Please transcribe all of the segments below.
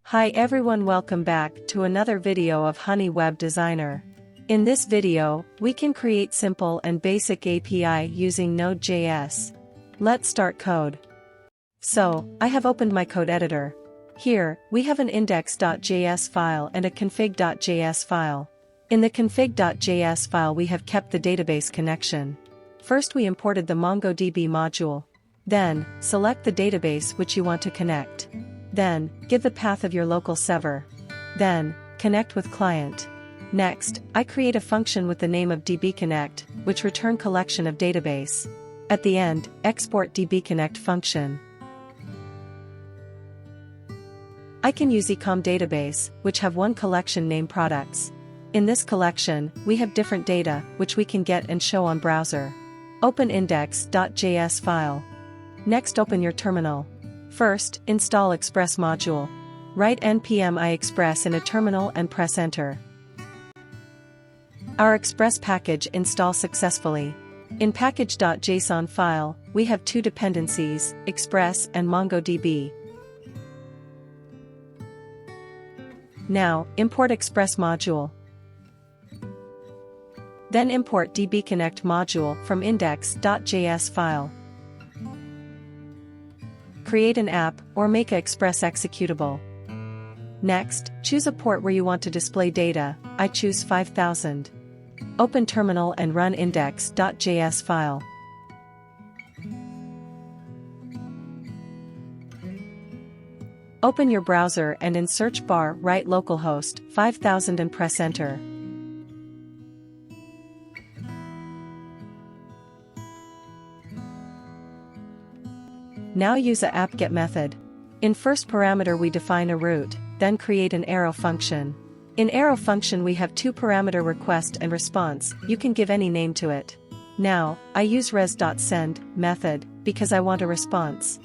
Hi everyone, welcome back to another video of Honey Web Designer. In this video, we can create simple and basic API using node.js. Let's start code. So, I have opened my code editor. Here, we have an index.js file and a config.js file. In the config.js file we have kept the database connection. First we imported the MongoDB module. Then, select the database which you want to connect. Then, give the path of your local server. Then, connect with client. Next, I create a function with the name of dbconnect, which return collection of database. At the end, export dbconnect function. I can use ecom database, which have one collection named products. In this collection, we have different data, which we can get and show on browser. Open index.js file. Next open your terminal. First, install Express module. Write npm iexpress in a terminal and press enter. Our Express package installs successfully. In package.json file, we have two dependencies, Express and MongoDB. Now, import Express module. Then import dbconnect module from index.js file. Create an app, or make a Express executable. Next, choose a port where you want to display data. I choose 5000. Open terminal and run index.js file. Open your browser and in search bar write localhost 5000 and press enter. Now use a app-get method. In first parameter we define a route, then create an arrow function. In arrow function we have two parameter request and response, you can give any name to it. Now, I use res.send method, because I want a response.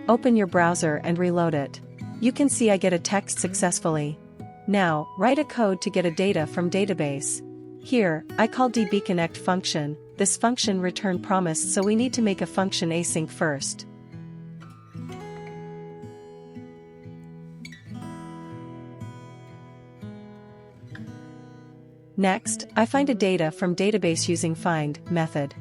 Open your browser and reload it. You can see I get a text successfully. Now, write a code to get a data from database. Here, I call dbconnect function. This function return promise, so we need to make a function async first. Next, I find a data from database using find method.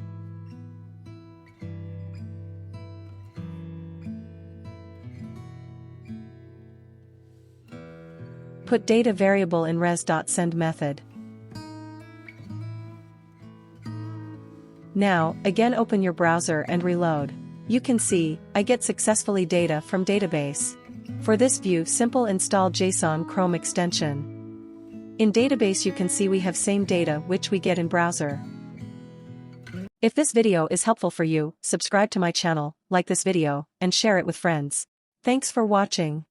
Put data variable in res.send method. Now, again open your browser and reload. You can see, I get successfully data from database. For this view, simple install JSON Chrome extension. In database you can see we have same data which we get in browser. If this video is helpful for you, subscribe to my channel, like this video, and share it with friends. Thanks for watching.